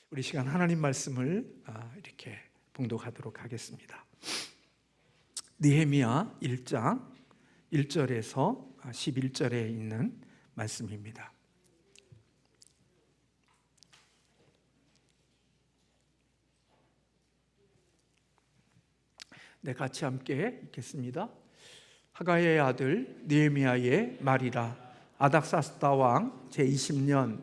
우리 시간 하나님 말씀을 이렇게 봉독하도록 하겠습니다. 느헤미야 1장 1절에서 11절에 있는 말씀입니다. 네, 같이 함께 읽겠습니다. 하가야의 아들 느헤미야의 말이라. 아닥사스다 왕 제20년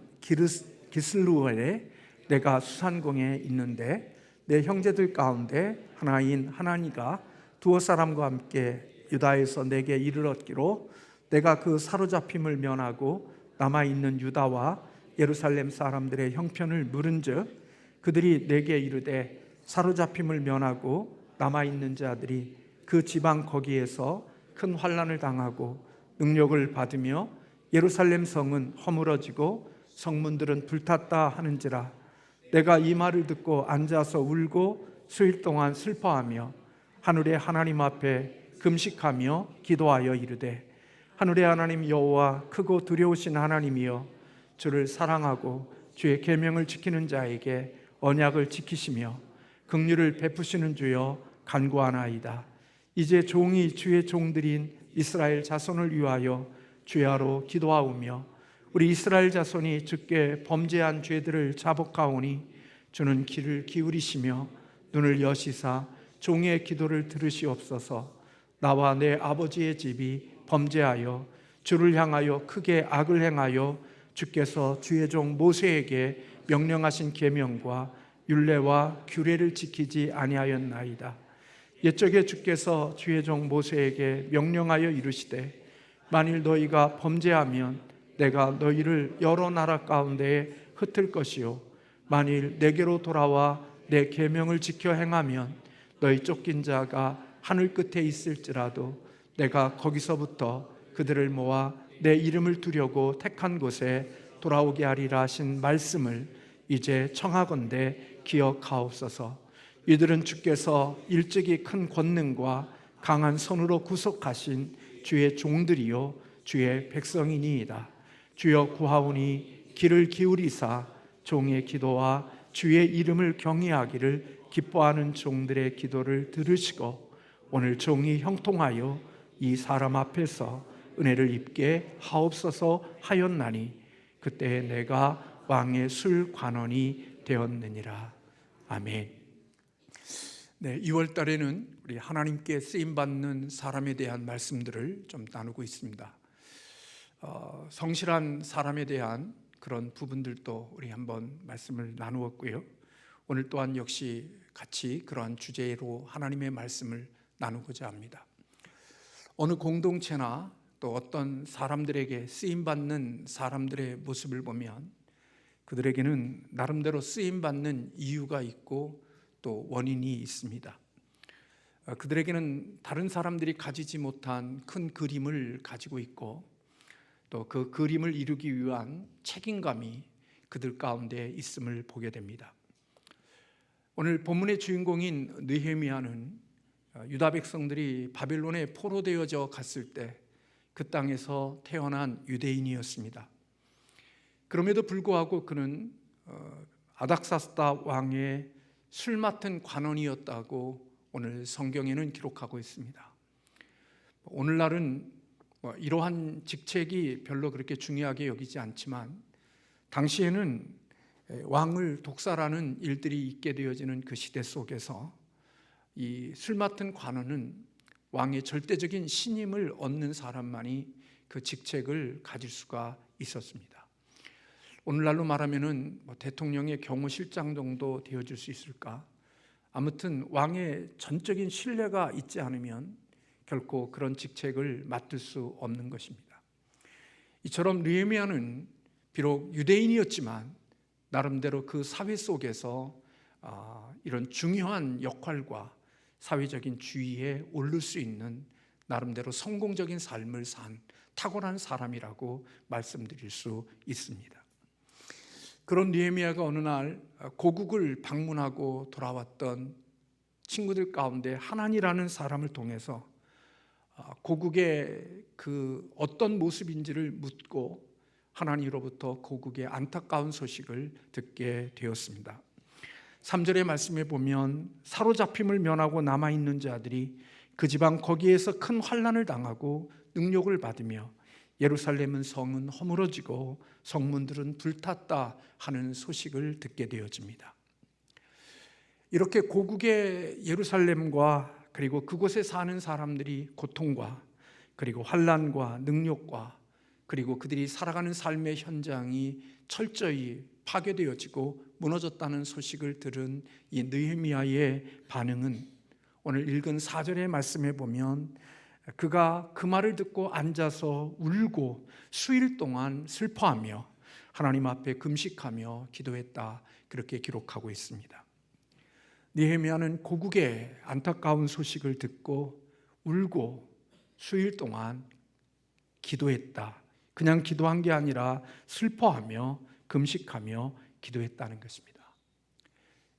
기슬루엘에 내가 수산궁에 있는데 내 형제들 가운데 하나인 하나니가 두어 사람과 함께 유다에서 내게 이르렀기로 내가 그 사로잡힘을 면하고 남아있는 유다와 예루살렘 사람들의 형편을 물은즉 그들이 내게 이르되 사로잡힘을 면하고 남아있는 자들이 그 지방 거기에서 큰 환난을 당하고 능력을 받으며 예루살렘 성은 허물어지고 성문들은 불탔다 하는지라. 내가 이 말을 듣고 앉아서 울고 수일 동안 슬퍼하며 하늘의 하나님 앞에 금식하며 기도하여 이르되 하늘의 하나님 여호와 크고 두려우신 하나님이여 주를 사랑하고 주의 계명을 지키는 자에게 언약을 지키시며 긍휼을 베푸시는 주여 간구하나이다. 이제 종이 주의 종들인 이스라엘 자손을 위하여 주야로 기도하오며 우리 이스라엘 자손이 주께 범죄한 죄들을 자복하오니 주는 귀를 기울이시며 눈을 여시사 종의 기도를 들으시옵소서. 나와 내 아버지의 집이 범죄하여 주를 향하여 크게 악을 행하여 주께서 주의 종 모세에게 명령하신 계명과 율례와 규례를 지키지 아니하였나이다. 옛적에 주께서 주의 종 모세에게 명령하여 이르시되 만일 너희가 범죄하면 내가 너희를 여러 나라 가운데에 흩을 것이요 만일 내게로 돌아와 내 계명을 지켜 행하면 너희 쫓긴 자가 하늘 끝에 있을지라도 내가 거기서부터 그들을 모아 내 이름을 두려고 택한 곳에 돌아오게 하리라 하신 말씀을 이제 청하건대 기억하옵소서. 이들은 주께서 일찍이 큰 권능과 강한 손으로 구속하신 주의 종들이요 주의 백성이니이다. 주여 구하오니 귀를 기울이사 종의 기도와 주의 이름을 경외하기를 기뻐하는 종들의 기도를 들으시고 오늘 종이 형통하여 이 사람 앞에서 은혜를 입게 하옵소서 하였나니 그때 내가 왕의 술 관원이 되었느니라. 아멘. 네, 2월 달에는 우리 하나님께 쓰임받는 사람에 대한 말씀들을 좀 나누고 있습니다. 성실한 사람에 대한 그런 부분들도 우리 한번 말씀을 나누었고요. 오늘 또한 역시 같이 그러한 주제로 하나님의 말씀을 나누고자 합니다. 어느 공동체나 또 어떤 사람들에게 쓰임받는 사람들의 모습을 보면 그들에게는 나름대로 쓰임받는 이유가 있고 또 원인이 있습니다. 그들에게는 다른 사람들이 가지지 못한 큰 그림을 가지고 있고 또 그 그림을 이루기 위한 책임감이 그들 가운데 있음을 보게 됩니다. 오늘 본문의 주인공인 느헤미야는 유다 백성들이 바벨론에 포로되어져 갔을 때 그 땅에서 태어난 유대인이었습니다. 그럼에도 불구하고 그는 아닥사스다 왕의 술 맡은 관원이었다고 오늘 성경에는 기록하고 있습니다. 오늘날은 이러한 직책이 별로 그렇게 중요하게 여기지 않지만 당시에는 왕을 독살하는 일들이 있게 되어지는 그 시대 속에서 이 술 맡은 관원은 왕의 절대적인 신임을 얻는 사람만이 그 직책을 가질 수가 있었습니다. 오늘날로 말하면은 대통령의 경호실장 정도 되어줄 수 있을까? 아무튼 왕의 전적인 신뢰가 있지 않으면 결코 그런 직책을 맡을 수 없는 것입니다. 이처럼 느헤미야는 비록 유대인이었지만 나름대로 그 사회 속에서 이런 중요한 역할과 사회적인 주위에 오를 수 있는 나름대로 성공적인 삶을 산 탁월한 사람이라고 말씀드릴 수 있습니다. 그런 느헤미야가 어느 날 고국을 방문하고 돌아왔던 친구들 가운데 하난이라는 사람을 통해서 고국의 그 어떤 모습인지를 묻고 하나님으로부터 고국의 안타까운 소식을 듣게 되었습니다. 3절의 말씀에 보면 사로잡힘을 면하고 남아있는 자들이 그 지방 거기에서 큰 환난을 당하고 능욕을 받으며 예루살렘은 성은 허물어지고 성문들은 불탔다 하는 소식을 듣게 되어집니다. 이렇게 고국의 예루살렘과 그리고 그곳에 사는 사람들이 고통과 그리고 환난과 능욕과 그리고 그들이 살아가는 삶의 현장이 철저히 파괴되어지고 무너졌다는 소식을 들은 이 느헤미야의 반응은 오늘 읽은 4절의 말씀에 보면 그가 그 말을 듣고 앉아서 울고 수일 동안 슬퍼하며 하나님 앞에 금식하며 기도했다, 그렇게 기록하고 있습니다. 느헤미야는 고국의 안타까운 소식을 듣고 울고 수일 동안 기도했다. 그냥 기도한 게 아니라 슬퍼하며 금식하며 기도했다는 것입니다.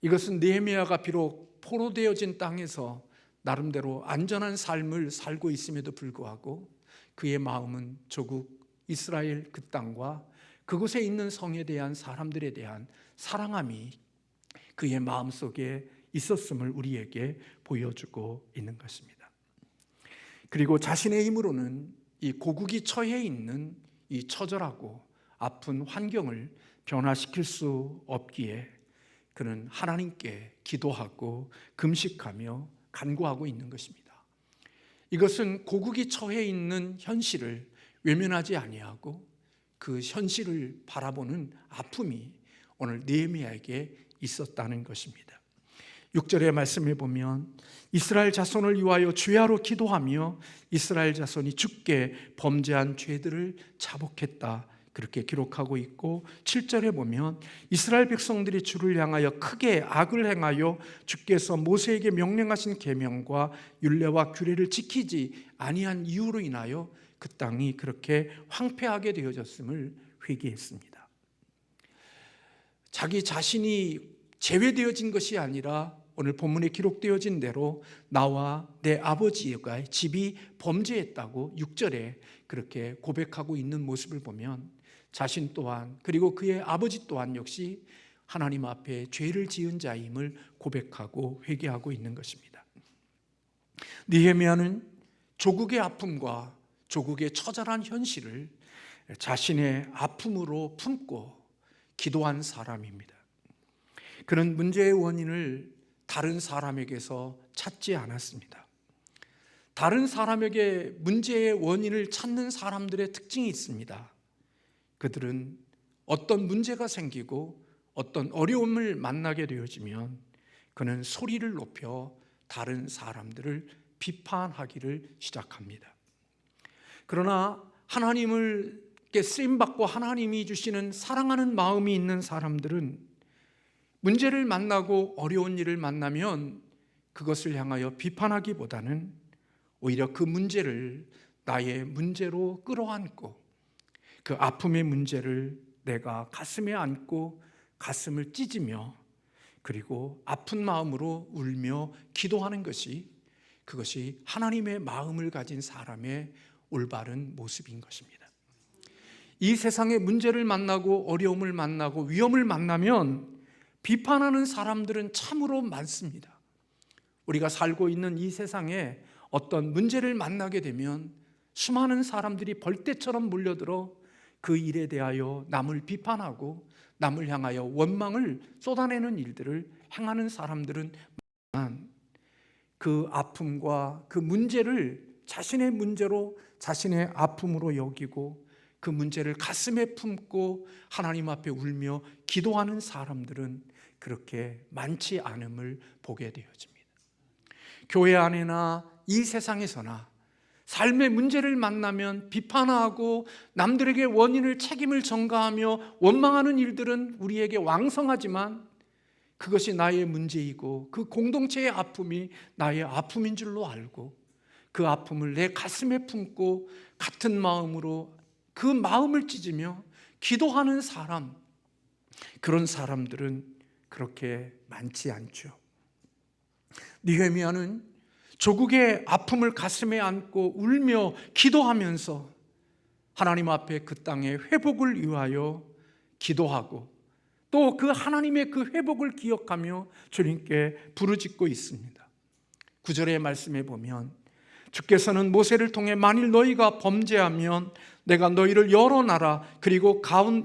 이것은 느헤미야가 비록 포로되어진 땅에서 나름대로 안전한 삶을 살고 있음에도 불구하고 그의 마음은 조국 이스라엘 그 땅과 그곳에 있는 성에 대한 사람들에 대한 사랑함이 그의 마음속에 있었음을 우리에게 보여주고 있는 것입니다. 그리고 자신의 힘으로는 이 고국이 처해 있는 이 처절하고 아픈 환경을 변화시킬 수 없기에 그는 하나님께 기도하고 금식하며 간구하고 있는 것입니다. 이것은 고국이 처해 있는 현실을 외면하지 아니하고 그 현실을 바라보는 아픔이 오늘 느헤미야에게 있었다는 것입니다. 6절의 말씀에 보면 이스라엘 자손을 위하여 주야로 기도하며 이스라엘 자손이 주께 범죄한 죄들을 자복했다, 그렇게 기록하고 있고 7절에 보면 이스라엘 백성들이 주를 향하여 크게 악을 행하여 주께서 모세에게 명령하신 계명과 율례와 규례를 지키지 아니한 이유로 인하여 그 땅이 그렇게 황폐하게 되어졌음을 회개했습니다. 자기 자신이 제외되어진 것이 아니라 오늘 본문에 기록되어진 대로 나와 내 아버지가 집이 범죄했다고 6절에 그렇게 고백하고 있는 모습을 보면 자신 또한 그리고 그의 아버지 또한 역시 하나님 앞에 죄를 지은 자임을 고백하고 회개하고 있는 것입니다. 느헤미야는 조국의 아픔과 조국의 처절한 현실을 자신의 아픔으로 품고 기도한 사람입니다. 그는 문제의 원인을 다른 사람에게서 찾지 않았습니다. 다른 사람에게 문제의 원인을 찾는 사람들의 특징이 있습니다. 그들은 어떤 문제가 생기고 어떤 어려움을 만나게 되어지면 그는 소리를 높여 다른 사람들을 비판하기를 시작합니다. 그러나 하나님께 쓰임받고 하나님이 주시는 사랑하는 마음이 있는 사람들은 문제를 만나고 어려운 일을 만나면 그것을 향하여 비판하기보다는 오히려 그 문제를 나의 문제로 끌어안고 그 아픔의 문제를 내가 가슴에 안고 가슴을 찢으며 그리고 아픈 마음으로 울며 기도하는 것이 그것이 하나님의 마음을 가진 사람의 올바른 모습인 것입니다. 이 세상에 문제를 만나고 어려움을 만나고 위험을 만나면 비판하는 사람들은 참으로 많습니다. 우리가 살고 있는 이 세상에 어떤 문제를 만나게 되면 수많은 사람들이 벌떼처럼 몰려들어 그 일에 대하여 남을 비판하고 남을 향하여 원망을 쏟아내는 일들을 행하는 사람들은 많지만 그 아픔과 그 문제를 자신의 문제로 자신의 아픔으로 여기고 그 문제를 가슴에 품고 하나님 앞에 울며 기도하는 사람들은 그렇게 많지 않음을 보게 되어집니다. 교회 안에나 이 세상에서나 삶의 문제를 만나면 비판하고 남들에게 원인을 책임을 전가하며 원망하는 일들은 우리에게 왕성하지만 그것이 나의 문제이고 그 공동체의 아픔이 나의 아픔인 줄로 알고 그 아픔을 내 가슴에 품고 같은 마음으로 그 마음을 찢으며 기도하는 사람, 그런 사람들은 그렇게 많지 않죠. 느헤미야는 조국의 아픔을 가슴에 안고 울며 기도하면서 하나님 앞에 그 땅의 회복을 위하여 기도하고 또 그 하나님의 그 회복을 기억하며 주님께 부르짖고 있습니다. 9절의 말씀에 보면 주께서는 모세를 통해 만일 너희가 범죄하면 내가 너희를 여러 나라 그리고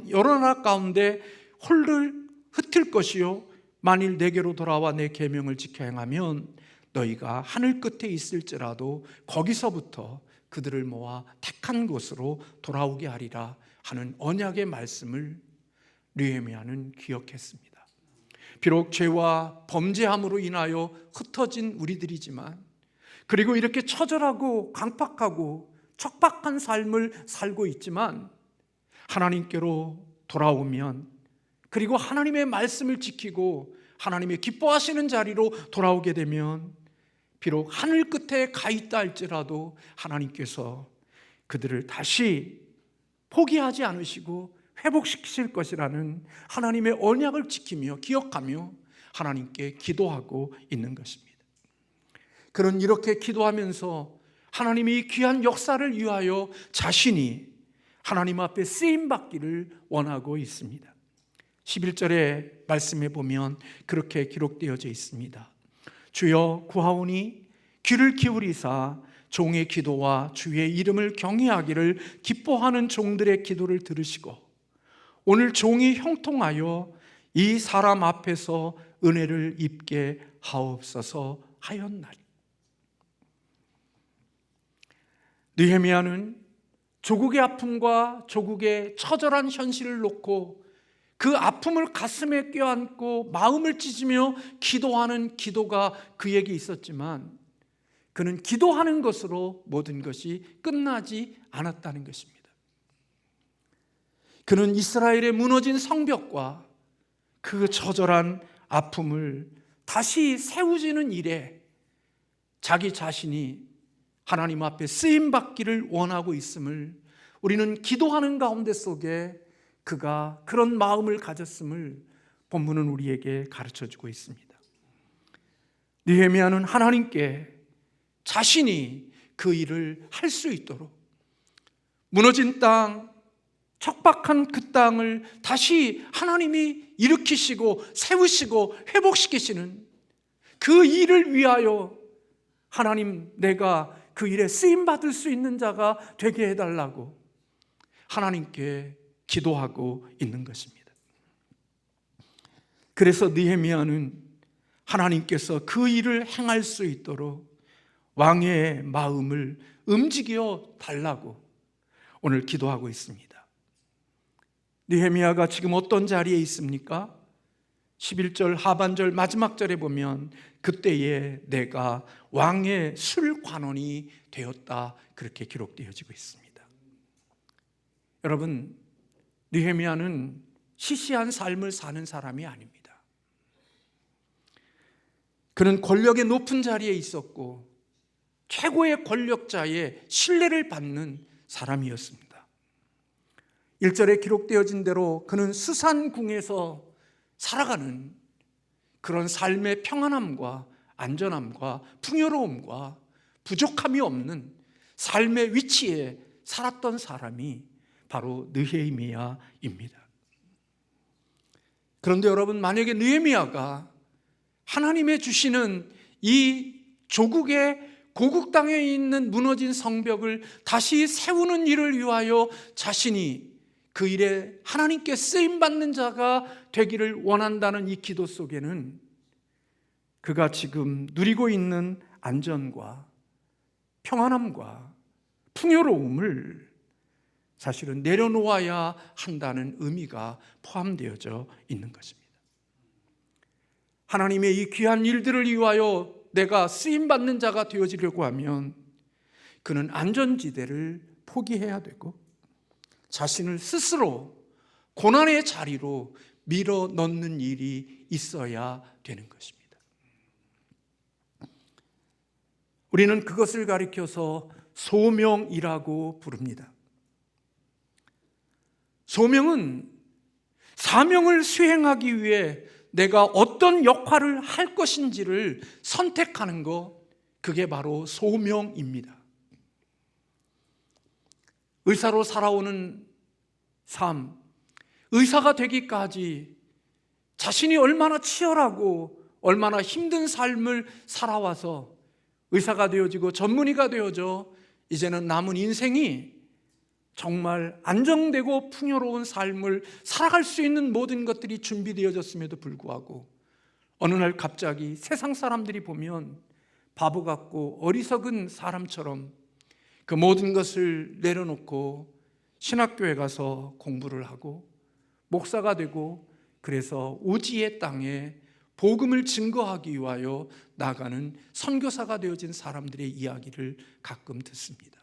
여러 나라 가운데 홀를 흩을 것이요 만일 내게로 돌아와 내 계명을 지켜 행하면 너희가 하늘 끝에 있을지라도 거기서부터 그들을 모아 택한 곳으로 돌아오게 하리라 하는 언약의 말씀을 느헤미야는 기억했습니다. 비록 죄와 범죄함으로 인하여 흩어진 우리들이지만, 그리고 이렇게 처절하고 강팍하고 척박한 삶을 살고 있지만, 하나님께로 돌아오면, 그리고 하나님의 말씀을 지키고 하나님의 기뻐하시는 자리로 돌아오게 되면 비록 하늘 끝에 가 있다 할지라도 하나님께서 그들을 다시 포기하지 않으시고 회복시키실 것이라는 하나님의 언약을 지키며 기억하며 하나님께 기도하고 있는 것입니다. 그는 이렇게 기도하면서 하나님이 귀한 역사를 위하여 자신이 하나님 앞에 쓰임받기를 원하고 있습니다. 11절의 말씀에 보면 그렇게 기록되어져 있습니다. 주여 구하오니 귀를 기울이사 종의 기도와 주의 이름을 경외하기를 기뻐하는 종들의 기도를 들으시고 오늘 종이 형통하여 이 사람 앞에서 은혜를 입게 하옵소서 하였나니. 느헤미야는 조국의 아픔과 조국의 처절한 현실을 놓고 그 아픔을 가슴에 껴안고 마음을 찢으며 기도하는 기도가 그에게 있었지만 그는 기도하는 것으로 모든 것이 끝나지 않았다는 것입니다. 그는 이스라엘의 무너진 성벽과 그 처절한 아픔을 다시 세우지는 일에 자기 자신이 하나님 앞에 쓰임받기를 원하고 있음을 우리는 기도하는 가운데 속에 그가 그런 마음을 가졌음을 본문은 우리에게 가르쳐주고 있습니다. 느헤미야는 하나님께 자신이 그 일을 할 수 있도록 무너진 땅, 척박한 그 땅을 다시 하나님이 일으키시고 세우시고 회복시키시는 그 일을 위하여 하나님, 내가 그 일에 쓰임받을 수 있는 자가 되게 해달라고 하나님께 기도하고 있는 것입니다. 그래서 느헤미야는 하나님께서 그 일을 행할 수 있도록 왕의 마음을 움직여 달라고 오늘 기도하고 있습니다. 느헤미야가 지금 어떤 자리에 있습니까? 11절 하반절 마지막 절에 보면 그때에 내가 왕의 술관원이 되었다 그렇게 기록되어지고 있습니다. 여러분, 느헤미야는 시시한 삶을 사는 사람이 아닙니다. 그는 권력의 높은 자리에 있었고 최고의 권력자의 신뢰를 받는 사람이었습니다. 1절에 기록되어진 대로 그는 수산궁에서 살아가는 그런 삶의 평안함과 안전함과 풍요로움과 부족함이 없는 삶의 위치에 살았던 사람이 바로 느헤미야입니다. 그런데 여러분, 만약에 느헤미야가 하나님의 주시는 이 조국의 고국 땅에 있는 무너진 성벽을 다시 세우는 일을 위하여 자신이 그 일에 하나님께 쓰임받는 자가 되기를 원한다는 이 기도 속에는 그가 지금 누리고 있는 안전과 평안함과 풍요로움을 사실은 내려놓아야 한다는 의미가 포함되어져 있는 것입니다. 하나님의 이 귀한 일들을 위하여 내가 쓰임받는 자가 되어지려고 하면 그는 안전지대를 포기해야 되고 자신을 스스로 고난의 자리로 밀어 넣는 일이 있어야 되는 것입니다. 우리는 그것을 가리켜서 소명이라고 부릅니다. 소명은 사명을 수행하기 위해 내가 어떤 역할을 할 것인지를 선택하는 것, 그게 바로 소명입니다. 의사로 살아오는 삶, 의사가 되기까지 자신이 얼마나 치열하고 얼마나 힘든 삶을 살아와서 의사가 되어지고 전문의가 되어져 이제는 남은 인생이 정말 안정되고 풍요로운 삶을 살아갈 수 있는 모든 것들이 준비되어졌음에도 불구하고 어느 날 갑자기 세상 사람들이 보면 바보 같고 어리석은 사람처럼 그 모든 것을 내려놓고 신학교에 가서 공부를 하고 목사가 되고 그래서 오지의 땅에 복음을 증거하기 위하여 나가는 선교사가 되어진 사람들의 이야기를 가끔 듣습니다.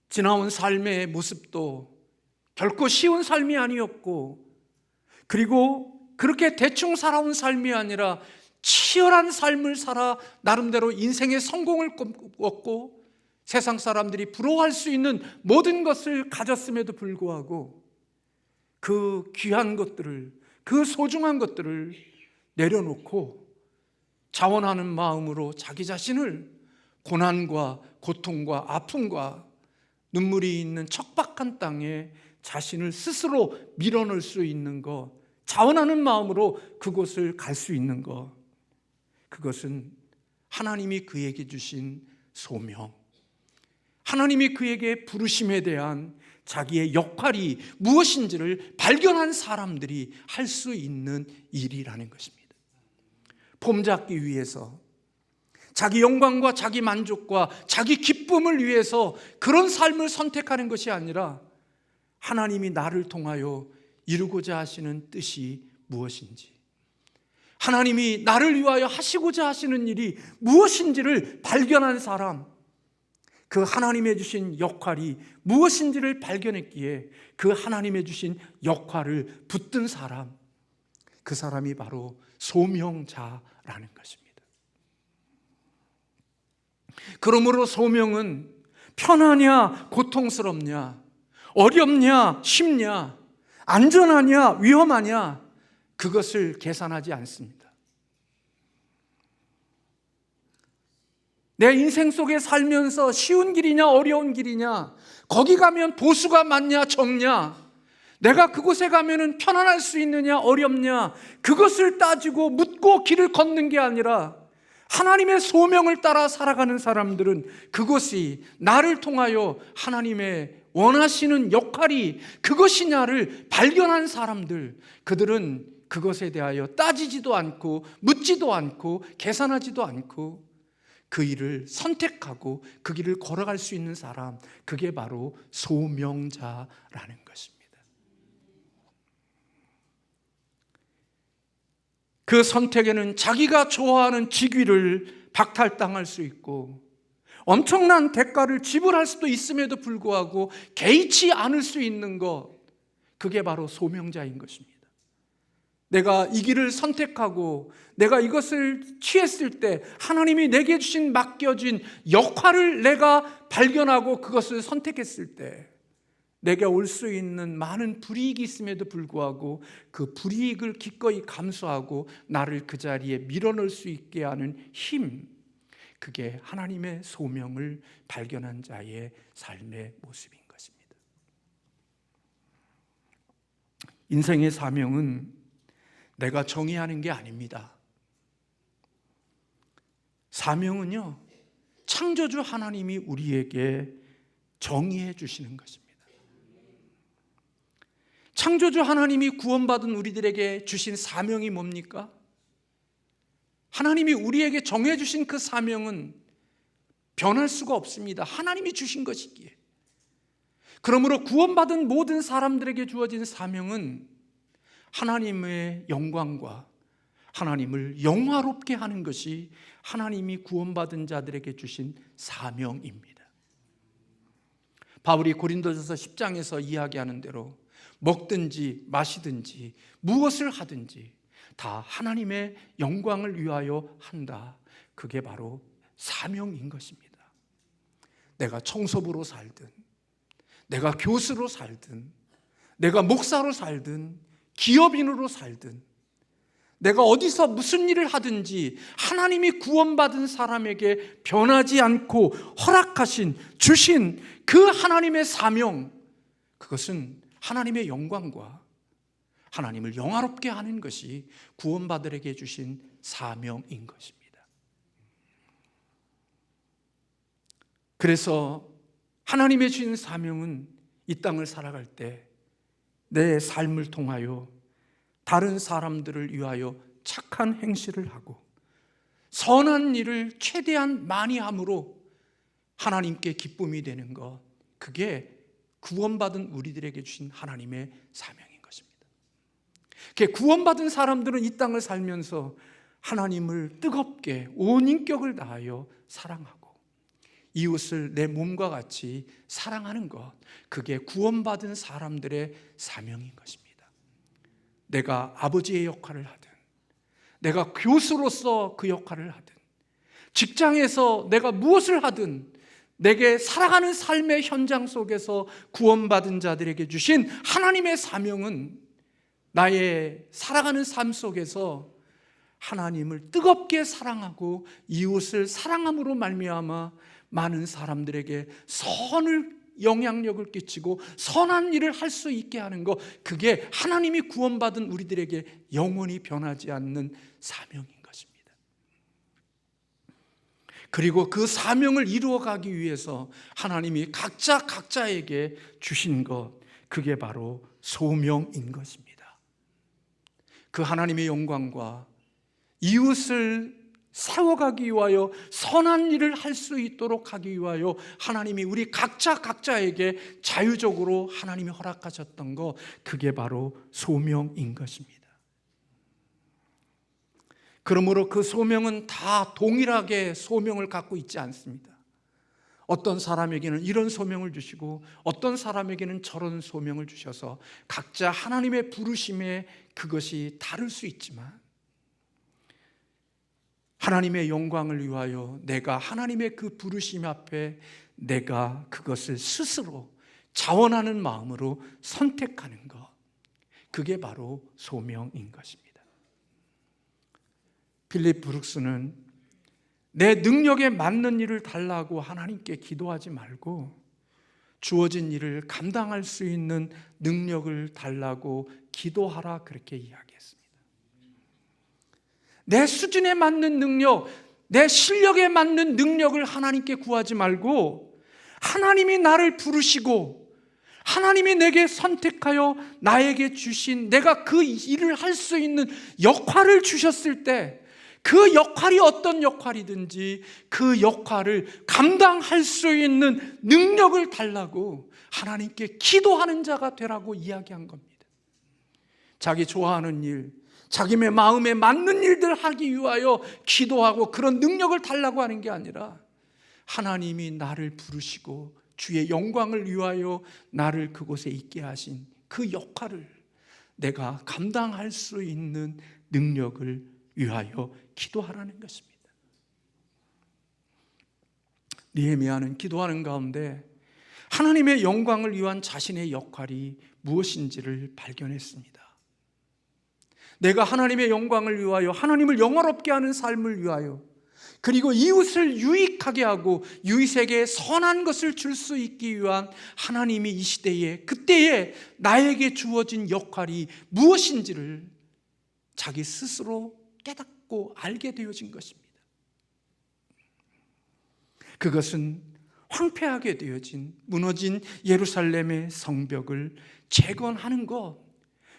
지나온 삶의 모습도 결코 쉬운 삶이 아니었고, 그리고 그렇게 대충 살아온 삶이 아니라 치열한 삶을 살아 나름대로 인생의 성공을 얻고 세상 사람들이 부러워할 수 있는 모든 것을 가졌음에도 불구하고 그 귀한 것들을, 그 소중한 것들을 내려놓고 자원하는 마음으로 자기 자신을 고난과 고통과 아픔과 눈물이 있는 척박한 땅에 자신을 스스로 밀어넣을 수 있는 것, 자원하는 마음으로 그곳을 갈 수 있는 것, 그것은 하나님이 그에게 주신 소명, 하나님이 그에게 부르심에 대한 자기의 역할이 무엇인지를 발견한 사람들이 할 수 있는 일이라는 것입니다. 폼 잡기 위해서, 자기 영광과 자기 만족과 자기 기쁨을 위해서 그런 삶을 선택하는 것이 아니라 하나님이 나를 통하여 이루고자 하시는 뜻이 무엇인지, 하나님이 나를 위하여 하시고자 하시는 일이 무엇인지를 발견한 사람, 그 하나님의 주신 역할이 무엇인지를 발견했기에 그 하나님의 주신 역할을 붙든 사람, 그 사람이 바로 소명자라는 것입니다. 그러므로 소명은 편하냐 고통스럽냐, 어렵냐 쉽냐, 안전하냐 위험하냐, 그것을 계산하지 않습니다. 내 인생 속에 살면서 쉬운 길이냐 어려운 길이냐, 거기 가면 보수가 많냐 적냐, 내가 그곳에 가면 편안할 수 있느냐 어렵냐, 그것을 따지고 묻고 길을 걷는 게 아니라 하나님의 소명을 따라 살아가는 사람들은 그것이 나를 통하여 하나님의 원하시는 역할이 그것이냐를 발견한 사람들, 그들은 그것에 대하여 따지지도 않고 묻지도 않고 계산하지도 않고 그 일을 선택하고 그 길을 걸어갈 수 있는 사람, 그게 바로 소명자라는 것입니다. 그 선택에는 자기가 좋아하는 직위를 박탈당할 수 있고 엄청난 대가를 지불할 수도 있음에도 불구하고 개의치 않을 수 있는 것, 그게 바로 소명자인 것입니다. 내가 이 길을 선택하고 내가 이것을 취했을 때 하나님이 내게 주신 맡겨진 역할을 내가 발견하고 그것을 선택했을 때 내게 올 수 있는 많은 불이익이 있음에도 불구하고 그 불이익을 기꺼이 감수하고 나를 그 자리에 밀어넣을 수 있게 하는 힘, 그게 하나님의 소명을 발견한 자의 삶의 모습인 것입니다. 인생의 사명은 내가 정의하는 게 아닙니다. 사명은요, 창조주 하나님이 우리에게 정의해 주시는 것입니다. 창조주 하나님이 구원받은 우리들에게 주신 사명이 뭡니까? 하나님이 우리에게 정해 주신 그 사명은 변할 수가 없습니다. 하나님이 주신 것이기에. 그러므로 구원받은 모든 사람들에게 주어진 사명은 하나님의 영광과 하나님을 영화롭게 하는 것이 하나님이 구원받은 자들에게 주신 사명입니다. 바울이 고린도전서 10장에서 이야기하는 대로 먹든지 마시든지 무엇을 하든지 다 하나님의 영광을 위하여 한다. 그게 바로 사명인 것입니다. 내가 청소부로 살든, 내가 교수로 살든, 내가 목사로 살든, 기업인으로 살든, 내가 어디서 무슨 일을 하든지 하나님이 구원받은 사람에게 변하지 않고 허락하신, 주신 그 하나님의 사명, 그것은 하나님의 영광과 하나님을 영화롭게 하는 것이 구원받으에게 주신 사명인 것입니다. 그래서 하나님의 주신 사명은 이 땅을 살아갈 때 내 삶을 통하여 다른 사람들을 위하여 착한 행실을 하고 선한 일을 최대한 많이 함으로 하나님께 기쁨이 되는 것, 그게 구원받은 우리들에게 주신 하나님의 사명인 것입니다. 구원받은 사람들은 이 땅을 살면서 하나님을 뜨겁게 온 인격을 다하여 사랑하고 이웃을 내 몸과 같이 사랑하는 것, 그게 구원받은 사람들의 사명인 것입니다. 내가 아버지의 역할을 하든, 내가 교수로서 그 역할을 하든, 직장에서 내가 무엇을 하든 내게 살아가는 삶의 현장 속에서 구원받은 자들에게 주신 하나님의 사명은 나의 살아가는 삶 속에서 하나님을 뜨겁게 사랑하고 이웃을 사랑함으로 말미암아 많은 사람들에게 선을 영향력을 끼치고 선한 일을 할 수 있게 하는 것, 그게 하나님이 구원받은 우리들에게 영원히 변하지 않는 사명인 것입니다. 그리고 그 사명을 이루어가기 위해서 하나님이 각자에게 주신 것, 그게 바로 소명인 것입니다. 그 하나님의 영광과 이웃을 세워가기 위하여 선한 일을 할 수 있도록 하기 위하여 하나님이 우리 각자에게 자유적으로 하나님이 허락하셨던 것, 그게 바로 소명인 것입니다. 그러므로 그 소명은 다 동일하게 소명을 갖고 있지 않습니다. 어떤 사람에게는 이런 소명을 주시고 어떤 사람에게는 저런 소명을 주셔서 각자 하나님의 부르심에 그것이 다를 수 있지만, 하나님의 영광을 위하여 내가 하나님의 그 부르심 앞에 내가 그것을 스스로 자원하는 마음으로 선택하는 것, 그게 바로 소명인 것입니다. 필립 브룩스는 내 능력에 맞는 일을 달라고 하나님께 기도하지 말고 주어진 일을 감당할 수 있는 능력을 달라고 기도하라, 그렇게 이야기했습니다. 내 수준에 맞는 능력, 내 실력에 맞는 능력을 하나님께 구하지 말고 하나님이 나를 부르시고 하나님이 내게 선택하여 나에게 주신, 내가 그 일을 할 수 있는 역할을 주셨을 때 그 역할이 어떤 역할이든지 그 역할을 감당할 수 있는 능력을 달라고 하나님께 기도하는 자가 되라고 이야기한 겁니다. 자기 좋아하는 일, 자기 마음에 맞는 일들 하기 위하여 기도하고 그런 능력을 달라고 하는 게 아니라 하나님이 나를 부르시고 주의 영광을 위하여 나를 그곳에 있게 하신 그 역할을 내가 감당할 수 있는 능력을 위하여 기도하라는 것입니다. 느헤미야는 기도하는 가운데 하나님의 영광을 위한 자신의 역할이 무엇인지를 발견했습니다. 내가 하나님의 영광을 위하여 하나님을 영화롭게 하는 삶을 위하여 그리고 이웃을 유익하게 하고 이웃에게 선한 것을 줄 수 있기 위한 하나님이 이 시대에 그때에 나에게 주어진 역할이 무엇인지를 자기 스스로 깨닫고 알게 되어진 것입니다. 그것은 황폐하게 되어진 무너진 예루살렘의 성벽을 재건하는 것,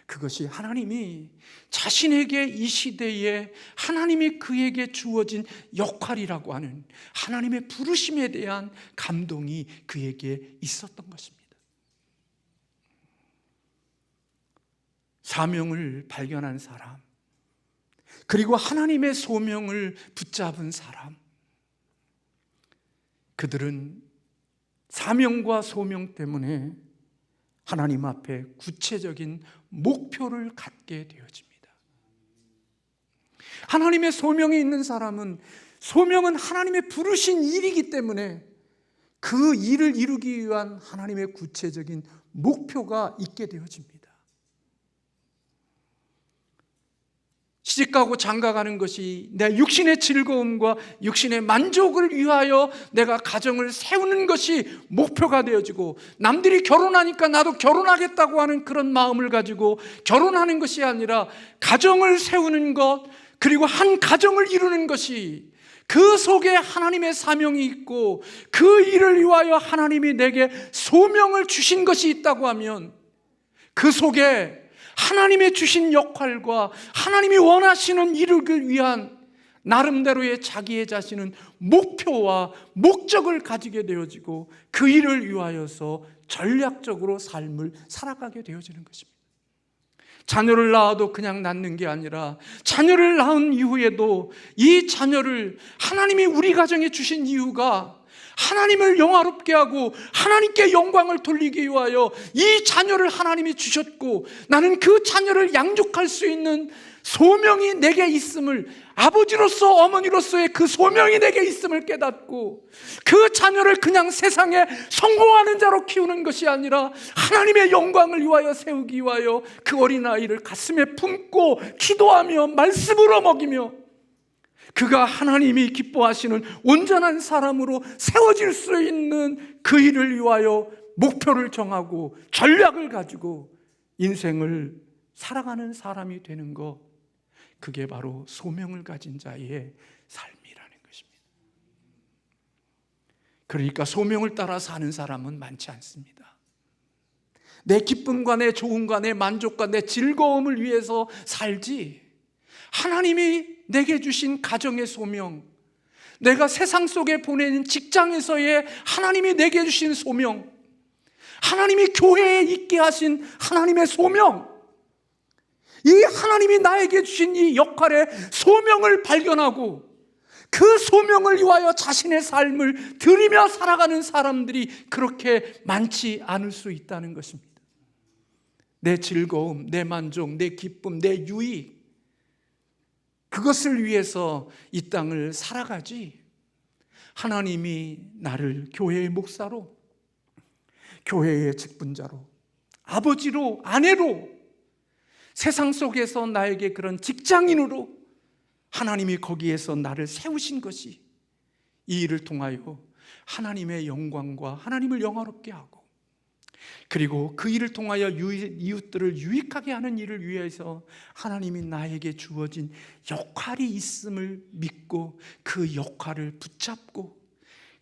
그것이 하나님이 자신에게 이 시대에 하나님이 그에게 주어진 역할이라고 하는 하나님의 부르심에 대한 감동이 그에게 있었던 것입니다. 사명을 발견한 사람, 그리고 하나님의 소명을 붙잡은 사람, 그들은 사명과 소명 때문에 하나님 앞에 구체적인 목표를 갖게 되어집니다. 하나님의 소명이 있는 사람은, 소명은 하나님의 부르신 일이기 때문에 그 일을 이루기 위한 하나님의 구체적인 목표가 있게 되어집니다. 시집가고 장가가는 것이 내 육신의 즐거움과 육신의 만족을 위하여 내가 가정을 세우는 것이 목표가 되어지고, 남들이 결혼하니까 나도 결혼하겠다고 하는 그런 마음을 가지고 결혼하는 것이 아니라 가정을 세우는 것, 그리고 한 가정을 이루는 것이, 그 속에 하나님의 사명이 있고 그 일을 위하여 하나님이 내게 소명을 주신 것이 있다고 하면, 그 속에 하나님의 주신 역할과 하나님이 원하시는 일을 위한 나름대로의 자기의 자신은 목표와 목적을 가지게 되어지고, 그 일을 위하여서 전략적으로 삶을 살아가게 되어지는 것입니다. 자녀를 낳아도 그냥 낳는 게 아니라, 자녀를 낳은 이후에도 이 자녀를 하나님이 우리 가정에 주신 이유가 하나님을 영화롭게 하고 하나님께 영광을 돌리기 위하여 이 자녀를 하나님이 주셨고, 나는 그 자녀를 양육할 수 있는 소명이 내게 있음을, 아버지로서 어머니로서의 그 소명이 내게 있음을 깨닫고, 그 자녀를 그냥 세상에 성공하는 자로 키우는 것이 아니라 하나님의 영광을 위하여 세우기 위하여 그 어린아이를 가슴에 품고 기도하며 말씀으로 먹이며, 그가 하나님이 기뻐하시는 온전한 사람으로 세워질 수 있는 그 일을 위하여 목표를 정하고 전략을 가지고 인생을 살아가는 사람이 되는 것, 그게 바로 소명을 가진 자의 삶이라는 것입니다. 그러니까 소명을 따라 사는 사람은 많지 않습니다. 내 기쁨과 내 좋음과 내 만족과 내 즐거움을 위해서 살지, 하나님이 내게 주신 가정의 소명, 내가 세상 속에 보내는 직장에서의 하나님이 내게 주신 소명, 하나님이 교회에 있게 하신 하나님의 소명, 이 하나님이 나에게 주신 이 역할의 소명을 발견하고 그 소명을 위하여 자신의 삶을 드리며 살아가는 사람들이 그렇게 많지 않을 수 있다는 것입니다. 내 즐거움, 내 만족, 내 기쁨, 내 유익, 그것을 위해서 이 땅을 살아가지, 하나님이 나를 교회의 목사로, 교회의 직분자로, 아버지로, 아내로, 세상 속에서 나에게 그런 직장인으로 하나님이 거기에서 나를 세우신 것이, 이 일을 통하여 하나님의 영광과 하나님을 영화롭게 하고, 그리고 그 일을 통하여 이웃들을 유익하게 하는 일을 위해서 하나님이 나에게 주어진 역할이 있음을 믿고 그 역할을 붙잡고,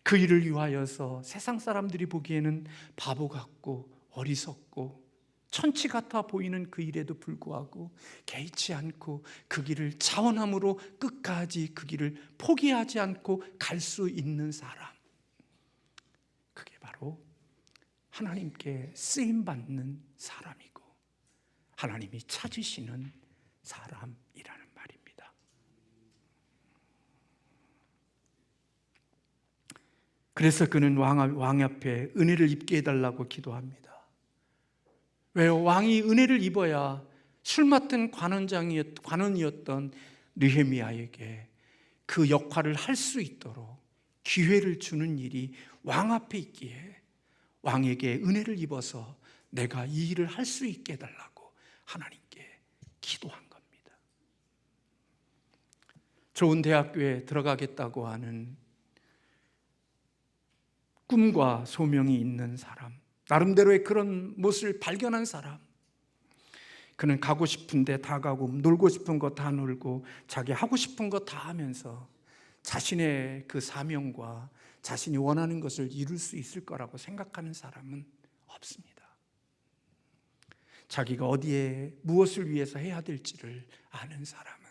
그 일을 위하여서 세상 사람들이 보기에는 바보 같고 어리석고 천치 같아 보이는 그 일에도 불구하고 개의치 않고 그 길을 자원함으로 끝까지 그 길을 포기하지 않고 갈 수 있는 사람, 그게 바로 하나님께 쓰임받는 사람이고 하나님이 찾으시는 사람이라는 말입니다. 그래서 그는 왕 앞에 은혜를 입게 해달라고 기도합니다. 왜요? 왕이 은혜를 입어야 술 맡은 관원이었던 느헤미야에게 그 역할을 할 수 있도록 기회를 주는 일이 왕 앞에 있기에 왕에게 은혜를 입어서 내가 이 일을 할 수 있게 해달라고 하나님께 기도한 겁니다. 좋은 대학교에 들어가겠다고 하는 꿈과 소명이 있는 사람, 나름대로의 그런 모습을 발견한 사람, 그는 가고 싶은 데 다 가고 놀고 싶은 거 다 놀고 자기 하고 싶은 거 다 하면서 자신의 그 사명과 자신이 원하는 것을 이룰 수 있을 거라고 생각하는 사람은 없습니다. 자기가 어디에 무엇을 위해서 해야 될지를 아는 사람은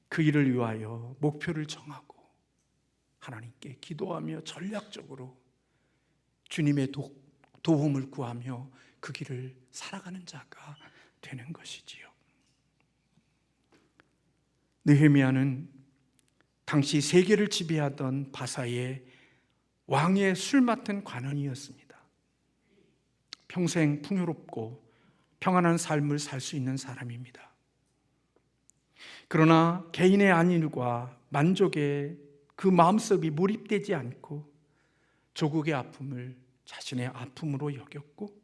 그 일을 위하여 목표를 정하고 하나님께 기도하며 전략적으로 주님의 도움을 구하며 그 길을 살아가는 자가 되는 것이지요. 느헤미야는 당시 세계를 지배하던 바사의 왕의 술 맡은 관원이었습니다. 평생 풍요롭고 평안한 삶을 살 수 있는 사람입니다. 그러나 개인의 안일과 만족에 그 마음속이 몰입되지 않고 조국의 아픔을 자신의 아픔으로 여겼고,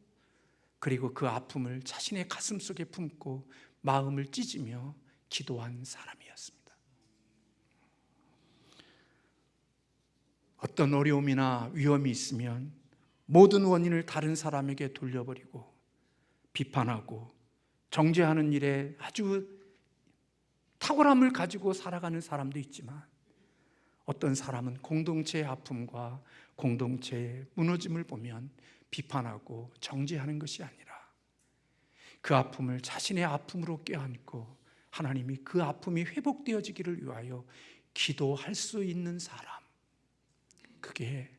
그리고 그 아픔을 자신의 가슴 속에 품고 마음을 찢으며 기도한 사람이었습니다. 어떤 어려움이나 위험이 있으면 모든 원인을 다른 사람에게 돌려버리고 비판하고 정죄하는 일에 아주 탁월함을 가지고 살아가는 사람도 있지만, 어떤 사람은 공동체의 아픔과 공동체의 무너짐을 보면 비판하고 정죄하는 것이 아니라 그 아픔을 자신의 아픔으로 껴안고 하나님이 그 아픔이 회복되어지기를 위하여 기도할 수 있는 사람, 그게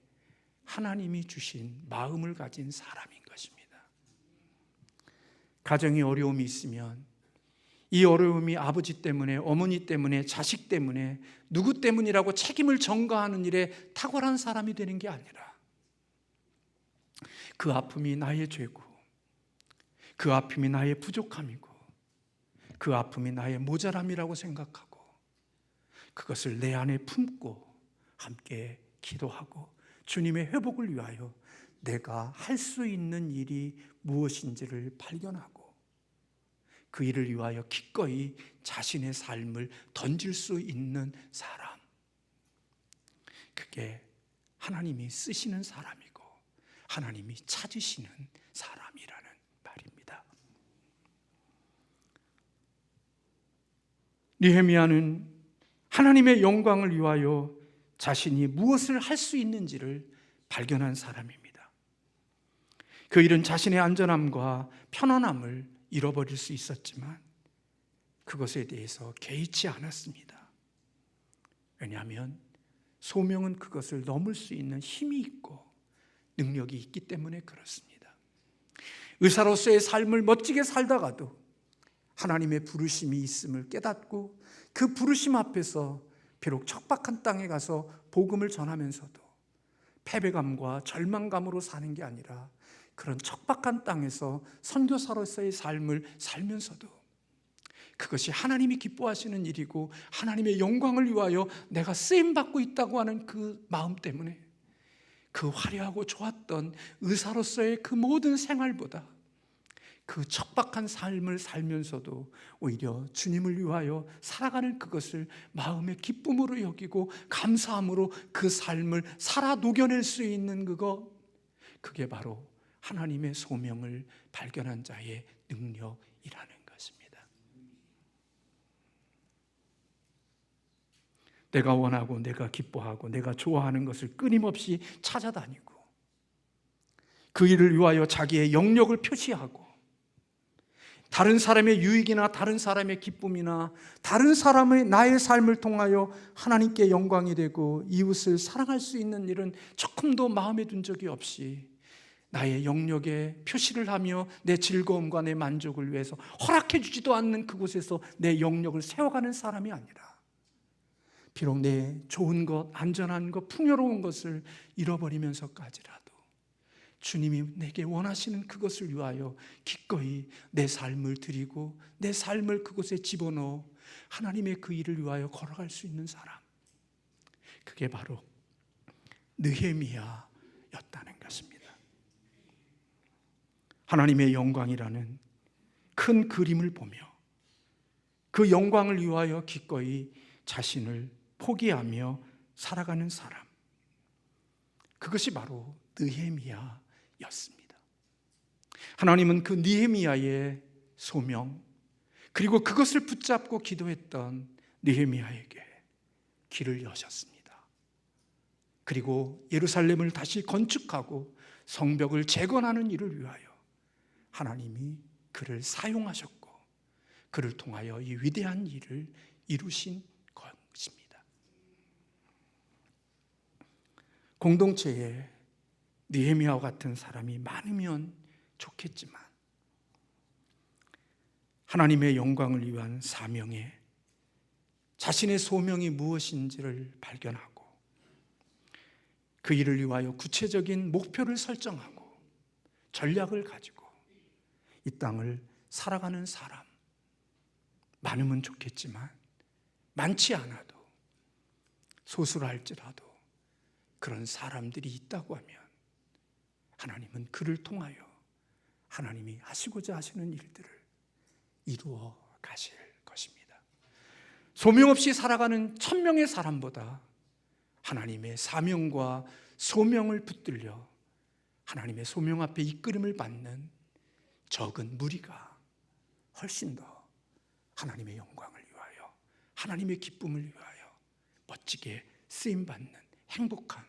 하나님이 주신 마음을 가진 사람인 것입니다. 가정에 어려움이 있으면 이 어려움이 아버지 때문에, 어머니 때문에, 자식 때문에, 누구 때문이라고 책임을 전가하는 일에 탁월한 사람이 되는 게 아니라 그 아픔이 나의 죄고, 그 아픔이 나의 부족함이고, 그 아픔이 나의 모자람이라고 생각하고 그것을 내 안에 품고 함께 기도하고 주님의 회복을 위하여 내가 할 수 있는 일이 무엇인지를 발견하고 그 일을 위하여 기꺼이 자신의 삶을 던질 수 있는 사람, 그게 하나님이 쓰시는 사람이고 하나님이 찾으시는 사람이라는 말입니다. 느헤미야는 하나님의 영광을 위하여 자신이 무엇을 할 수 있는지를 발견한 사람입니다. 그 일은 자신의 안전함과 편안함을 잃어버릴 수 있었지만 그것에 대해서 개의치 않았습니다. 왜냐하면 소명은 그것을 넘을 수 있는 힘이 있고 능력이 있기 때문에 그렇습니다. 의사로서의 삶을 멋지게 살다가도 하나님의 부르심이 있음을 깨닫고 그 부르심 앞에서 비록 척박한 땅에 가서 복음을 전하면서도 패배감과 절망감으로 사는 게 아니라 그런 척박한 땅에서 선교사로서의 삶을 살면서도 그것이 하나님이 기뻐하시는 일이고 하나님의 영광을 위하여 내가 쓰임받고 있다고 하는 그 마음 때문에 그 화려하고 좋았던 의사로서의 그 모든 생활보다 그 척박한 삶을 살면서도 오히려 주님을 위하여 살아가는 그것을 마음의 기쁨으로 여기고 감사함으로 그 삶을 살아 녹여낼 수 있는 그게 바로 하나님의 소명을 발견한 자의 능력이라는 것입니다. 내가 원하고 내가 기뻐하고 내가 좋아하는 것을 끊임없이 찾아다니고 그 일을 위하여 자기의 영역을 표시하고 다른 사람의 유익이나 다른 사람의 기쁨이나 다른 사람의 나의 삶을 통하여 하나님께 영광이 되고 이웃을 사랑할 수 있는 일은 조금도 마음에 둔 적이 없이 나의 영역에 표시를 하며 내 즐거움과 내 만족을 위해서 허락해 주지도 않는 그곳에서 내 영역을 세워가는 사람이 아니라 비록 내 좋은 것, 안전한 것, 풍요로운 것을 잃어버리면서까지라도 주님이 내게 원하시는 그것을 위하여 기꺼이 내 삶을 드리고 내 삶을 그곳에 집어넣어 하나님의 그 일을 위하여 걸어갈 수 있는 사람, 그게 바로 느헤미야였다는 것입니다. 하나님의 영광이라는 큰 그림을 보며 그 영광을 위하여 기꺼이 자신을 포기하며 살아가는 사람, 그것이 바로 느헤미야였습니다. 하나님은 그 느헤미야의 소명 그리고 그것을 붙잡고 기도했던 느헤미야에게 길을 여셨습니다. 그리고 예루살렘을 다시 건축하고 성벽을 재건하는 일을 위하여 하나님이 그를 사용하셨고 그를 통하여 이 위대한 일을 이루신 것입니다. 공동체에 느헤미야와 같은 사람이 많으면 좋겠지만 하나님의 영광을 위한 사명에 자신의 소명이 무엇인지를 발견하고 그 일을 위하여 구체적인 목표를 설정하고 전략을 가지고 이 땅을 살아가는 사람, 많으면 좋겠지만 많지 않아도 소수랄지라도 그런 사람들이 있다고 하면 하나님은 그를 통하여 하나님이 하시고자 하시는 일들을 이루어 가실 것입니다. 소명 없이 살아가는 1000명의 사람보다 하나님의 사명과 소명을 붙들려 하나님의 소명 앞에 이끌음을 받는 적은 무리가 훨씬 더 하나님의 영광을 위하여, 하나님의 기쁨을 위하여 멋지게 쓰임받는 행복한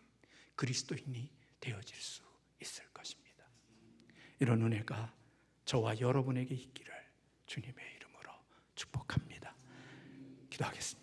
그리스도인이 되어질 수 있을 것입니다. 이런 은혜가 저와 여러분에게 있기를 주님의 이름으로 축복합니다. 기도하겠습니다.